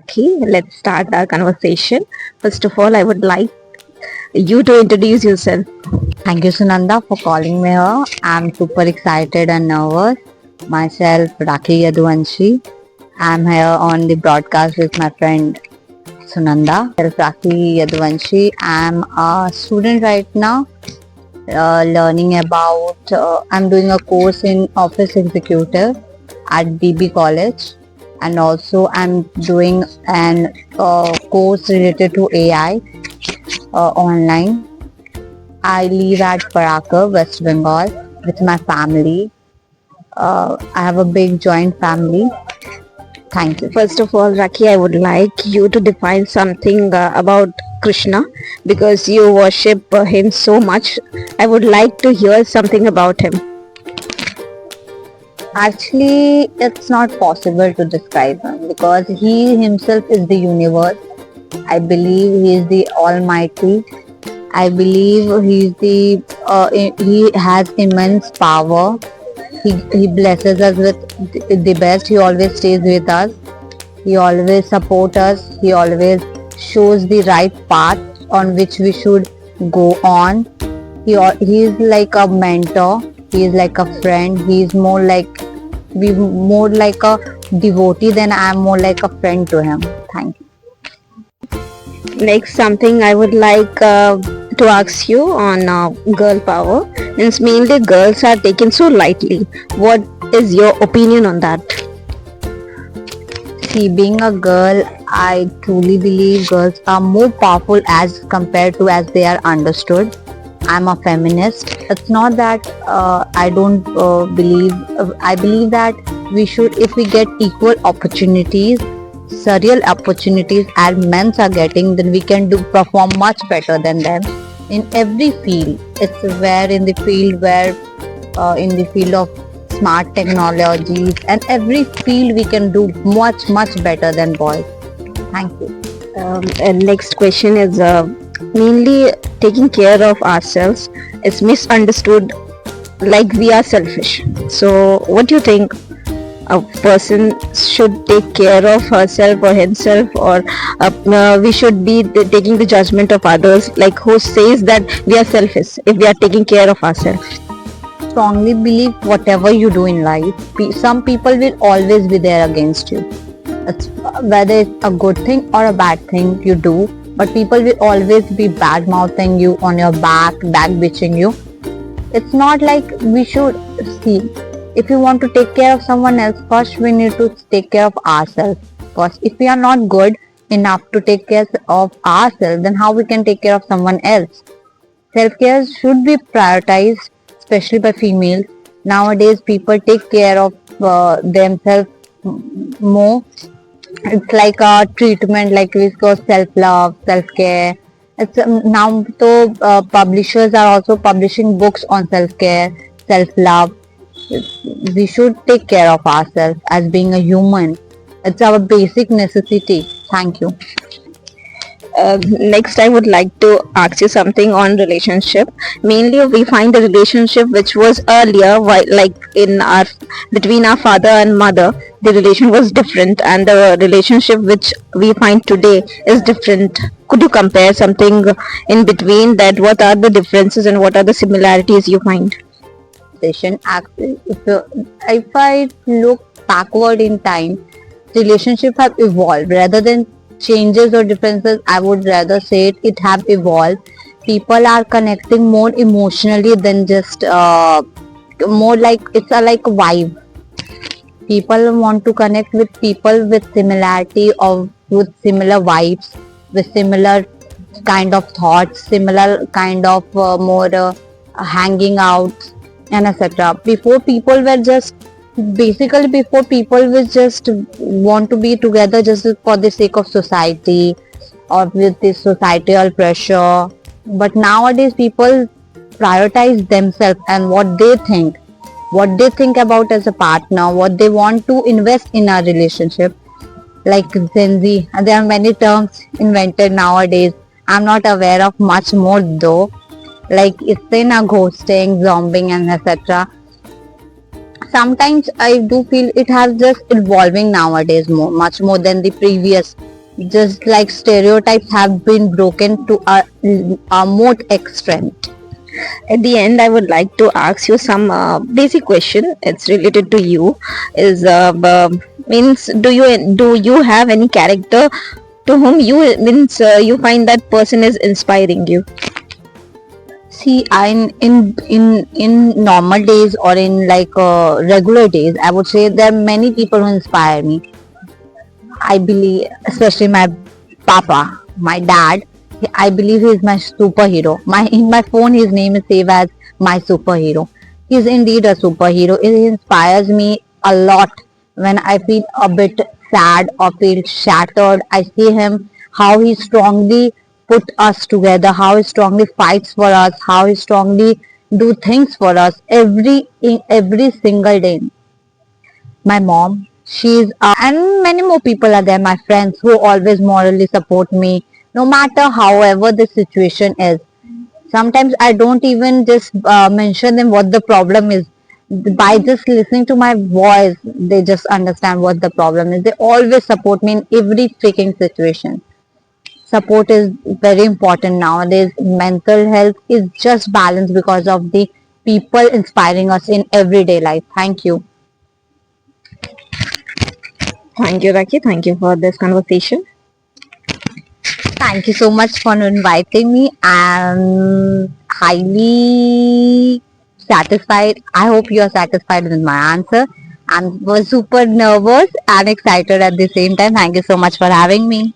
Okay, let's start our conversation. First of all, I would like you to introduce yourself. Thank you, Sunanda, for calling me here. I'm super excited and nervous. Myself, Rakhi Yaduvanshi. I'm here on the broadcast with my friend Sunanda. Rakhi Yaduvanshi. I'm a student right now, learning about. I'm doing a course in Office Executive at DB College, and also I'm doing an course related to AI online. I live at Parakar, West Bengal, with my family. I have a big joint family. Thank you. First of all, Raki, I would like you to define something about Krishna because you worship him so much. I would like to hear something about him. Actually, it's not possible to describe him because he himself is the universe. I believe he is the Almighty. I believe he has immense power. He blesses us with the best. He always stays with us. He always supports us. He always shows the right path on which we should go on. He is like a mentor. He is like a friend. He is more like a devotee than I am more like a friend to him. Thank you. Next, something I would like to ask you on girl power. Means mainly girls are taken so lightly. What is your opinion on that? See, being a girl, I truly believe girls are more powerful as compared to as they are understood. I'm a feminist. It's not that I don't believe. I believe that we should, if we get equal opportunities, serial opportunities as men are getting, then we can perform much better than them in every field. It's where in the field in the field of smart technologies and every field we can do much better than boys. Thank you. And next question is mainly taking care of ourselves is misunderstood like we are selfish. So what do you think? A person should take care of herself or himself, or we should be taking the judgment of others, like who says that we are selfish if we are taking care of ourselves. Strongly believe whatever you do in life, some people will always be there against you. It's, whether it's a good thing or a bad thing you do, but people will always be bad mouthing you on your back bitching you. It's not like we should see. If you want to take care of someone else, first we need to take care of ourselves. Because if we are not good enough to take care of ourselves, then how we can take care of someone else? Self-care should be prioritized, especially by females. Nowadays, people take care of themselves more. It's like a treatment, like we call self-love, self-care. It's now so publishers are also publishing books on self-care, self-love. We should take care of ourselves as being a human. It's our basic necessity. Thank you. Next, I would like to ask you something on relationship. Mainly, we find the relationship which was earlier, like in our between our father and mother, the relation was different, and the relationship which we find today is different. Could you compare something in between that? What are the differences and what are the similarities you find? Actually, if I look backward in time, relationships have evolved rather than changes or differences. I would rather say it have evolved. People are connecting more emotionally than just more like it's a like vibe. People want to connect with people with similarity or with similar vibes, with similar kind of thoughts, similar kind of more hanging out and etc. Before people were just want to be together just for the sake of society or with the societal pressure. But nowadays people prioritize themselves and what they think about as a partner, what they want to invest in a relationship. Like Gen Z, and there are many terms invented nowadays. I'm not aware of much more though, like it's in a ghosting, zombing, and etc. Sometimes I do feel it has just evolving nowadays much more than the previous. Just like stereotypes have been broken to a more extent. At the end, I would like to ask you some basic question. It's related to you. Is means do you have any character to whom you means you find that person is inspiring you? See, I in normal days or in like regular days, I would say there are many people who inspire me. I believe, especially my papa, my dad. I believe he is my superhero. In my phone, his name is saved as my superhero. He is indeed a superhero. He inspires me a lot when I feel a bit sad or feel shattered. I see him how he strongly put us together, how he strongly fights for us, how he strongly do things for us every single day. My mom, she's and many more people are there, my friends who always morally support me no matter however the situation is. Sometimes I don't even just mention them what the problem is. By just listening to my voice, they just understand what the problem is. They always support me in every freaking situation. Support is very important nowadays. Mental health is just balanced because of the people inspiring us in everyday life. Thank you. Thank you, Raki. Thank you for this conversation. Thank you so much for inviting me. I'm highly satisfied. I hope you are satisfied with my answer. I was super nervous and excited at the same time. Thank you so much for having me.